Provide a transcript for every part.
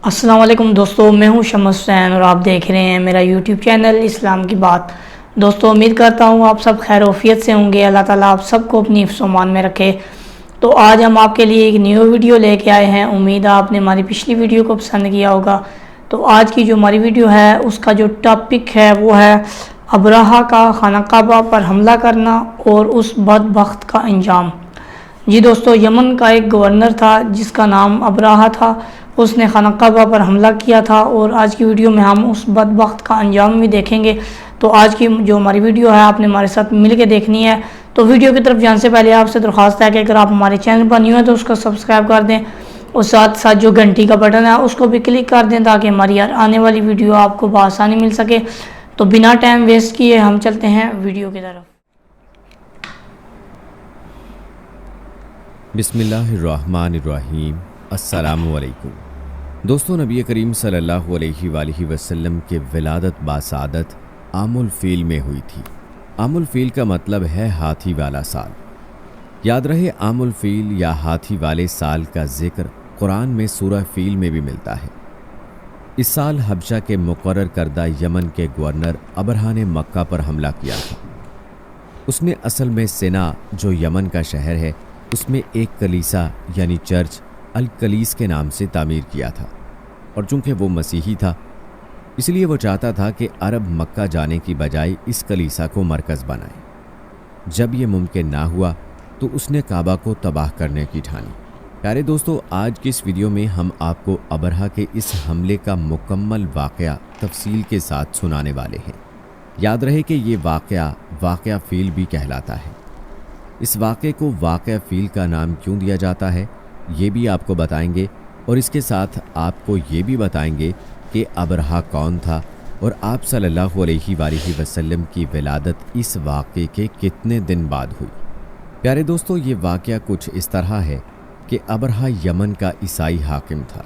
السلام علیکم دوستو، میں ہوں شمس حسین اور آپ دیکھ رہے ہیں میرا یوٹیوب چینل اسلام کی بات۔ دوستو امید کرتا ہوں آپ سب خیر وفیت سے ہوں گے۔ اللہ تعالیٰ آپ سب کو اپنی حفظ و امان میں رکھے۔ تو آج ہم آپ کے لیے ایک نیو ویڈیو لے کے آئے ہیں۔ امید ہے آپ نے ہماری پچھلی ویڈیو کو پسند کیا ہوگا۔ تو آج کی جو ہماری ویڈیو ہے اس کا جو ٹاپک ہے وہ ہے ابرہہ کا خانہ کعبہ پر حملہ کرنا اور اس بدبخت کا انجام۔ جی دوستو، یمن کا ایک گورنر تھا جس کا نام ابرہہ تھا۔ اس نے خانہ کعبہ پر حملہ کیا تھا اور آج کی ویڈیو میں ہم اس بدبخت کا انجام بھی دیکھیں گے۔ تو آج کی جو ہماری ویڈیو ہے آپ نے ہمارے ساتھ مل کے دیکھنی ہے۔ تو ویڈیو کی طرف جانے سے پہلے آپ سے درخواست ہے کہ اگر آپ ہمارے چینل پر نیو ہیں تو اس کو سبسکرائب کر دیں اور ساتھ ساتھ جو گھنٹی کا بٹن ہے اس کو بھی کلک کر دیں تاکہ ہماری آنے والی ویڈیو آپ کو بآسانی مل سکے۔ تو بنا ٹائم ویسٹ کیے ہم چلتے ہیں ویڈیو کی طرف۔ بسم اللہ الرحمن الرحیم۔ السلام علیکم دوستو، نبی کریم صلی اللہ علیہ وآلہ وسلم کے ولادت باسعادت عام الفیل میں ہوئی تھی۔ عام الفیل کا مطلب ہے ہاتھی والا سال۔ یاد رہے، عام الفیل یا ہاتھی والے سال کا ذکر قرآن میں سورہ فیل میں بھی ملتا ہے۔ اس سال حبشہ کے مقرر کردہ یمن کے گورنر ابرہہ نے مکہ پر حملہ کیا تھا۔ اس نے اصل میں سنا، جو یمن کا شہر ہے، اس میں ایک کلیسا یعنی چرچ الکلیس کے نام سے تعمیر کیا تھا، اور چونکہ وہ مسیحی تھا اس لیے وہ چاہتا تھا کہ عرب مکہ جانے کی بجائے اس کلیسا کو مرکز بنائے۔ جب یہ ممکن نہ ہوا تو اس نے کعبہ کو تباہ کرنے کی ٹھانی۔ پیارے دوستو، آج کی اس ویڈیو میں ہم آپ کو ابرہہ کے اس حملے کا مکمل واقعہ تفصیل کے ساتھ سنانے والے ہیں۔ یاد رہے کہ یہ واقعہ فیل بھی کہلاتا ہے۔ اس واقعے کو واقعہ فیل کا نام کیوں دیا جاتا ہے یہ بھی آپ کو بتائیں گے، اور اس کے ساتھ آپ کو یہ بھی بتائیں گے کہ ابرہہ کون تھا اور آپ صلی اللہ علیہ وآلہ وسلم کی ولادت اس واقعے کے کتنے دن بعد ہوئی۔ پیارے دوستو، یہ واقعہ کچھ اس طرح ہے کہ ابرہہ یمن کا عیسائی حاکم تھا۔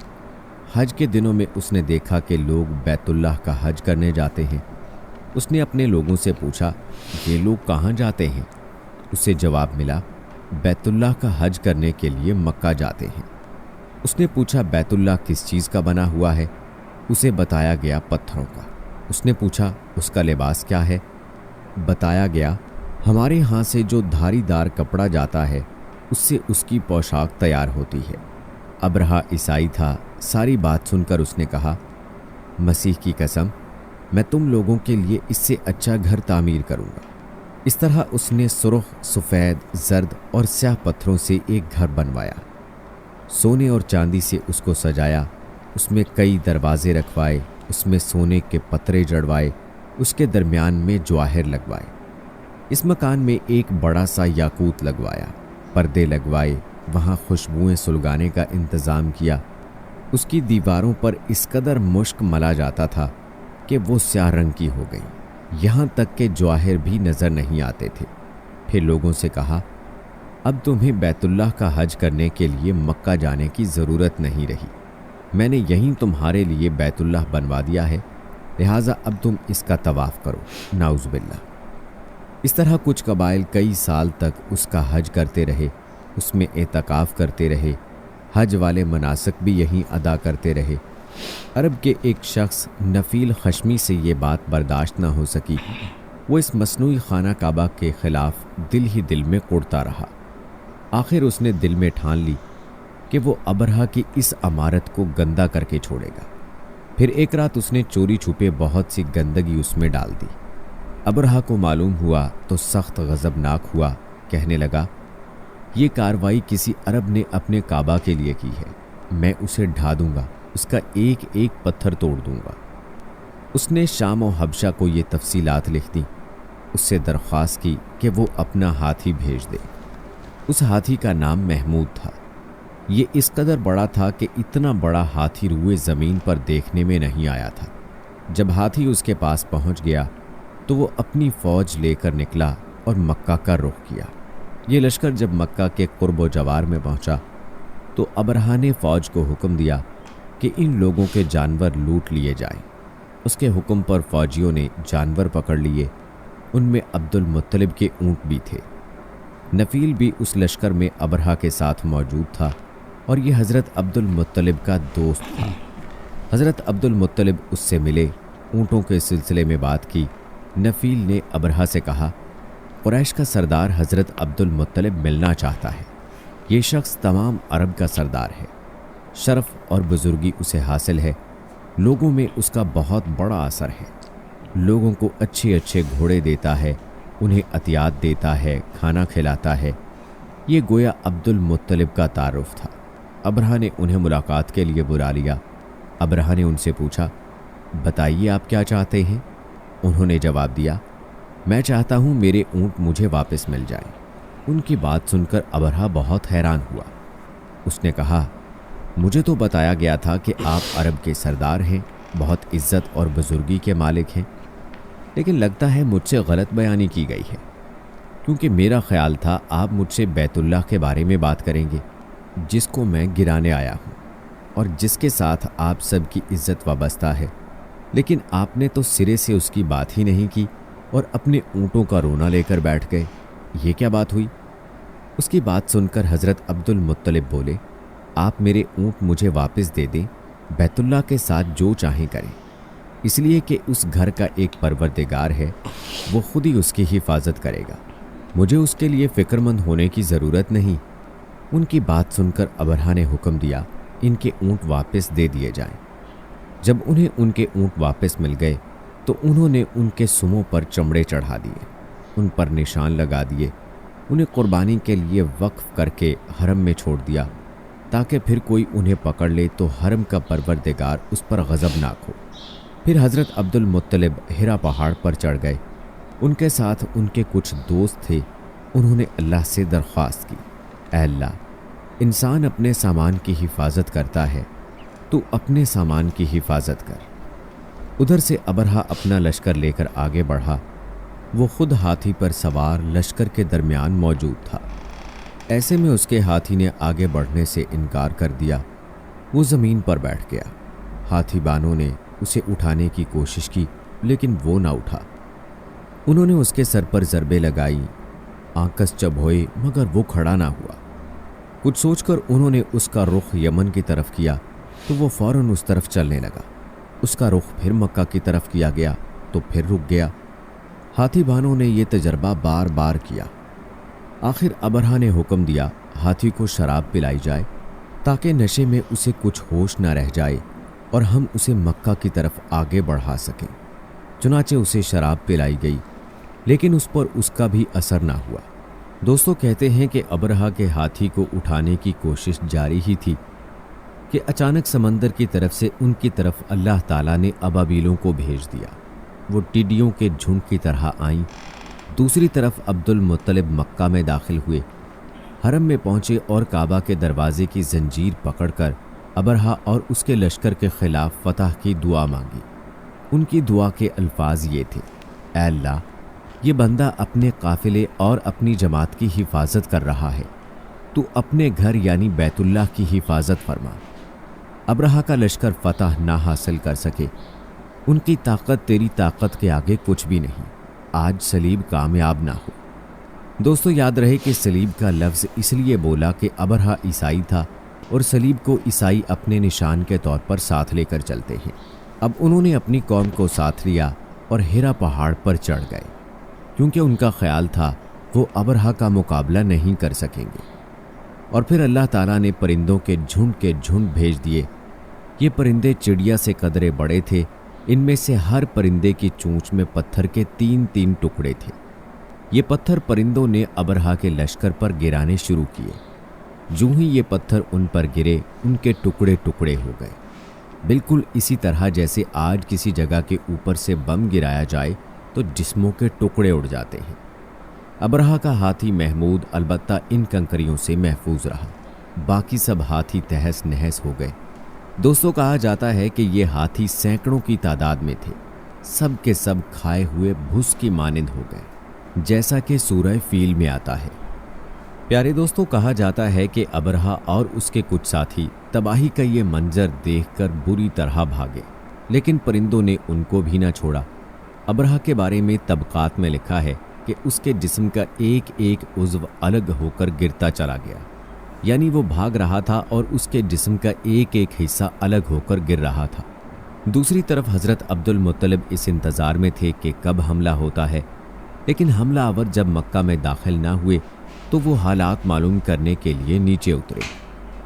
حج کے دنوں میں اس نے دیکھا کہ لوگ بیت اللہ کا حج کرنے جاتے ہیں۔ اس نے اپنے لوگوں سے پوچھا، یہ لوگ کہاں جاتے ہیں؟ اسے جواب ملا، بیت اللہ کا حج کرنے کے لیے مکہ جاتے ہیں۔ اس نے پوچھا، بیت اللہ کس چیز کا بنا ہوا ہے؟ اسے بتایا گیا پتھروں کا۔ اس نے پوچھا، اس کا لباس کیا ہے؟ بتایا گیا، ہمارے ہاں سے جو دھاری دار کپڑا جاتا ہے اس سے اس کی پوشاک تیار ہوتی ہے۔ ابرہہ عیسائی تھا۔ ساری بات سن کر اس نے کہا، مسیح کی قسم، میں تم لوگوں کے لیے اس سے اچھا گھر تعمیر کروں گا۔ اس طرح اس نے سرخ، سفید، زرد اور سیاہ پتھروں سے ایک گھر بنوایا۔ سونے اور چاندی سے اس کو سجایا، اس میں کئی دروازے رکھوائے، اس میں سونے کے پترے جڑوائے، اس کے درمیان میں جواہر لگوائے۔ اس مکان میں ایک بڑا سا یاقوت لگوایا، پردے لگوائے، وہاں خوشبوئیں سلگانے کا انتظام کیا۔ اس کی دیواروں پر اس قدر مشک ملا جاتا تھا کہ وہ سیاہ رنگ کی ہو گئی، یہاں تک کہ جواہر بھی نظر نہیں آتے تھے۔ پھر لوگوں سے کہا، اب تمہیں بیت اللہ کا حج کرنے کے لیے مکہ جانے کی ضرورت نہیں رہی۔ میں نے یہیں تمہارے لیے بیت اللہ بنوا دیا ہے، لہٰذا اب تم اس کا طواف کرو۔ نعوذ باللہ۔ اس طرح کچھ قبائل کئی سال تک اس کا حج کرتے رہے، اس میں اعتکاف کرتے رہے، حج والے مناسک بھی یہیں ادا کرتے رہے۔ عرب کے ایک شخص نفیل خشمی سے یہ بات برداشت نہ ہو سکی۔ وہ اس مصنوعی خانہ کعبہ کے خلاف دل ہی دل میں کوڑتا رہا۔ آخر اس نے دل میں ٹھان لی کہ وہ ابرہہ کی اس عمارت کو گندہ کر کے چھوڑے گا۔ پھر ایک رات اس نے چوری چھپے بہت سی گندگی اس میں ڈال دی۔ ابرہہ کو معلوم ہوا تو سخت غضبناک ہوا، کہنے لگا، یہ کارروائی کسی عرب نے اپنے کعبہ کے لیے کی ہے، میں اسے ڈھا دوں گا، اس کا ایک ایک پتھر توڑ دوں گا۔ اس نے شام و حبشہ کو یہ تفصیلات لکھ دیں۔ اس سے درخواست کی کہ وہ اپنا ہاتھی بھیج دے۔ اس ہاتھی کا نام محمود تھا۔ یہ اس قدر بڑا تھا کہ اتنا بڑا ہاتھی روئے زمین پر دیکھنے میں نہیں آیا تھا۔ جب ہاتھی اس کے پاس پہنچ گیا تو وہ اپنی فوج لے کر نکلا اور مکہ کا رخ کیا۔ یہ لشکر جب مکہ کے قرب و جوار میں پہنچا تو ابرہہ نے فوج کو حکم دیا کہ ان لوگوں کے جانور لوٹ لیے جائیں۔ اس کے حکم پر فوجیوں نے جانور پکڑ لیے۔ ان میں عبد المطلب کے اونٹ بھی تھے۔ نفیل بھی اس لشکر میں ابرہہ کے ساتھ موجود تھا اور یہ حضرت عبد المطلب کا دوست تھا۔ हज़रत अब्दुल मुत्तलिब उससे मिले, ऊँटों के सिलसिले में बात की। नफील ने अबरहा से कहा, कुरैश का सरदार हज़रत अब्दुल मुत्तलिब मिलना चाहता है। ये शख्स तमाम अरब का सरदार है, शरफ और बुजुर्गी उसे हासिल है, लोगों में उसका बहुत बड़ा असर है, लोगों को अच्छे अच्छे घोड़े देता है, उन्हें अतियात देता है, खाना खिलाता है। ये गोया अब्दुल मुत्तलिब का तारुफ था। अबरहा ने उन्हें मुलाकात के लिए बुला लिया। अबरहा ने उनसे पूछा, बताइए आप क्या चाहते हैं? उन्होंने जवाब दिया, मैं चाहता हूँ मेरे ऊँट मुझे वापस मिल जाए। उनकी बात सुनकर अबरहा बहुत हैरान हुआ। उसने कहा, मुझे तो बताया गया था कि आप अरब के सरदार हैं, बहुत इज्जत और बुजुर्गी के मालिक हैं, लेकिन लगता है मुझसे गलत बयानी की गई है, क्योंकि मेरा ख्याल था आप मुझसे बैतुल्लाह के बारे में बात करेंगे, जिसको मैं गिराने आया हूँ और जिसके साथ आप सबकी इज्जत वाबस्ता है, लेकिन आपने तो सिरे से उसकी बात ही नहीं की और अपने ऊँटों का रोना लेकर बैठ गए। ये क्या बात हुई? उसकी बात सुनकर हज़रत अब्दुल मुत्तलिब बोले, आप मेरे ऊँट मुझे वापस दे दें, बैतुल्लाह के साथ जो चाहें करें, इसलिए कि उस घर का एक परवरदिगार है, वो खुद ही उसकी हिफाजत करेगा, मुझे उसके लिए फ़िक्रमंद होने की ज़रूरत नहीं। उनकी बात सुनकर अबरहा ने हुक्म दिया, इनके ऊँट वापस दे दिए जाएं। जब उन्हें उनके ऊँट वापस मिल गए तो उन्होंने उनके सुमों पर चमड़े चढ़ा दिए, उन पर निशान लगा दिए, उन्हें कुर्बानी के लिए वक्फ करके हरम में छोड़ दिया, ताकि फिर कोई उन्हें पकड़ ले तो हरम का परवरदिगार उस पर गज़बनाक हो। फिर हज़रत अब्दुल मुत्तलिब हिरा पहाड़ पर चढ़ गए। उनके साथ उनके कुछ दोस्त थे। उन्होंने अल्लाह से दरख्वास्त की, ऐ अल्लाह, इंसान अपने सामान की हिफाजत करता है, तू अपने सामान की हिफाजत कर। उधर से अबरहा अपना लश्कर लेकर आगे बढ़ा। वो खुद हाथी पर सवार लश्कर के दरमियान मौजूद था। ऐसे में उसके हाथी ने आगे बढ़ने से इनकार कर दिया। वो ज़मीन पर बैठ गया। हाथी बानों ने उसे उठाने की कोशिश की, लेकिन वो ना उठा। उन्होंने उसके सर पर ज़रबे लगाई, आंकस चबोए, मगर वो खड़ा ना हुआ। कुछ सोचकर उन्होंने उसका रुख यमन की तरफ किया तो वो फ़ौरन उस तरफ चलने लगा। उसका रुख फिर मक्का की तरफ किया गया तो फिर रुक गया। हाथी बानों ने यह तजर्बा बार बार किया। आखिर अबरहा ने हुक्म दिया, हाथी को शराब पिलाई जाए, ताकि नशे में उसे कुछ होश न रह जाए और हम उसे मक्का की तरफ आगे बढ़ा सकें। चुनाचे उसे शराब पिलाई गई, लेकिन उस पर उसका भी असर ना हुआ। दोस्तों, कहते हैं कि अबरहा के हाथी को उठाने की कोशिश जारी ही थी कि अचानक समंदर की तरफ से उनकी तरफ अल्लाह ताला ने अबाबीलों को भेज दिया। वो टिड्डियों के झुंड की तरह आईं। दूसरी तरफ अब्दुल मुत्तलिब मक्का में दाखिल हुए, हरम में पहुंचे और काबा के दरवाजे की जंजीर पकड़कर अबरहा और उसके लश्कर के खिलाफ फतह की दुआ मांगी। उनकी दुआ के अल्फाज ये थे, ऐ अल्लाह, ये बंदा अपने काफिले और अपनी जमात की हिफाजत कर रहा है, तू अपने घर यानी बैतुल्लाह की हिफाजत फरमा। अबरहा का लश्कर फतह ना हासिल कर सके, उनकी ताकत तेरी ताकत के आगे कुछ भी नहीं। आज सलीब कामयाब ना हो। दोस्तों, याद रहे कि सलीब का लफ्ज़ इसलिए बोला कि अबरहा ईसाई था और सलीब को ईसाई अपने निशान के तौर पर साथ लेकर चलते हैं। अब उन्होंने अपनी कौम को साथ लिया और हिरा पहाड़ पर चढ़ गए, क्योंकि उनका ख्याल था वो अबरहा का मुकाबला नहीं कर सकेंगे। और फिर अल्लाह ताला ने परिंदों के झुंड भेज दिए। ये परिंदे चिड़िया से कदरे बड़े थे। इनमें से हर परिंदे की चोंच में पत्थर के 3-3 टुकड़े थे। ये पत्थर परिंदों ने अबरहा के लश्कर पर गिराने शुरू किए। जो ही ये पत्थर उन पर गिरे, उनके टुकड़े टुकड़े हो गए, बिल्कुल इसी तरह जैसे आज किसी जगह के ऊपर से बम गिराया जाए तो जिस्मों के टुकड़े उड़ जाते हैं। अबरहा का हाथी महमूद अलबत्ता इन कंकरियों से महफूज रहा। बाकी सब हाथी तहस नहस हो गए। दोस्तों, कहा जाता है कि ये हाथी सैकड़ों की तादाद में थे। सब के सब खाए हुए भुस की मानिंद हो गए, जैसा कि सूरह फील में आता है। प्यारे दोस्तों, कहा जाता है कि अबरहा और उसके कुछ साथी तबाही का ये मंजर देखकर बुरी तरह भागे, लेकिन परिंदों ने उनको भी ना छोड़ा। अबरहा के बारे में तबकात में लिखा है कि उसके जिस्म का एक एक उज़्व अलग होकर गिरता चला गया, यानी वो भाग रहा था और उसके जिस्म का एक एक हिस्सा अलग होकर गिर रहा था। दूसरी तरफ हज़रत अब्दुल मुत्तलिब इस इंतज़ार में थे कि कब हमला होता है, लेकिन हमला आवर जब मक्का में दाखिल ना हुए तो वो हालात मालूम करने के लिए नीचे उतरे।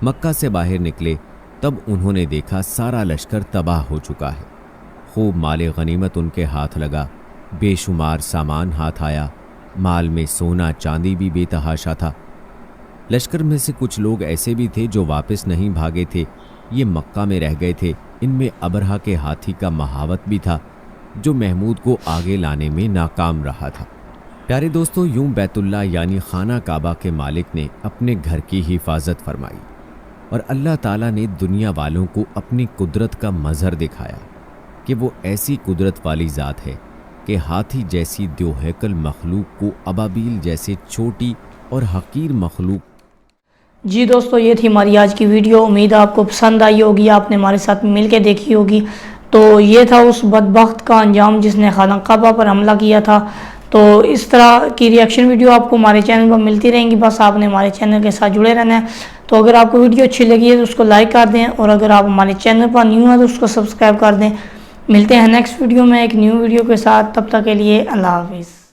मक्का से बाहर निकले तब उन्होंने देखा सारा लश्कर तबाह हो चुका है। खूब माल गनीमत उनके हाथ लगा, बेशुमार सामान हाथ आया, माल में सोना चांदी भी बेतहाशा था। लश्कर में से कुछ लोग ऐसे भी थे जो वापस नहीं भागे थे, ये मक्का में रह गए थे। इनमें अबरहा के हाथी का महावत भी था जो महमूद को आगे लाने में नाकाम रहा था। प्यारे दोस्तों, यूं बैतुल्लाह यानी खाना काबा के मालिक ने अपने घर की हिफाजत फरमाई और अल्लाह ताला ने दुनिया वालों को अपनी कुदरत का मज़हर दिखाया कि वो ऐसी कुदरत वाली ज़ात है कि हाथी जैसी दोहैकल मखलूक को अबाबील जैसे छोटी और हकीर मखलूक। जी दोस्तों, ये थी हमारी आज की वीडियो। उम्मीद है आपको पसंद आई होगी, आपने हमारे साथ मिल के देखी होगी। तो ये था उस बदबख्त का अंजाम जिसने खाना काबा पर हमला किया था। तो इस तरह की रिएक्शन वीडियो आपको हमारे चैनल पर मिलती रहेंगी, बस आपने हमारे चैनल के साथ जुड़े रहना है। तो अगर आपको वीडियो अच्छी लगी है तो उसको लाइक कर दें, और अगर आप हमारे चैनल पर न्यू हैं तो उसको सब्सक्राइब कर दें। मिलते हैं नेक्स्ट वीडियो में एक न्यू वीडियो के साथ, तब तक के लिए अल्लाह हाफिज़।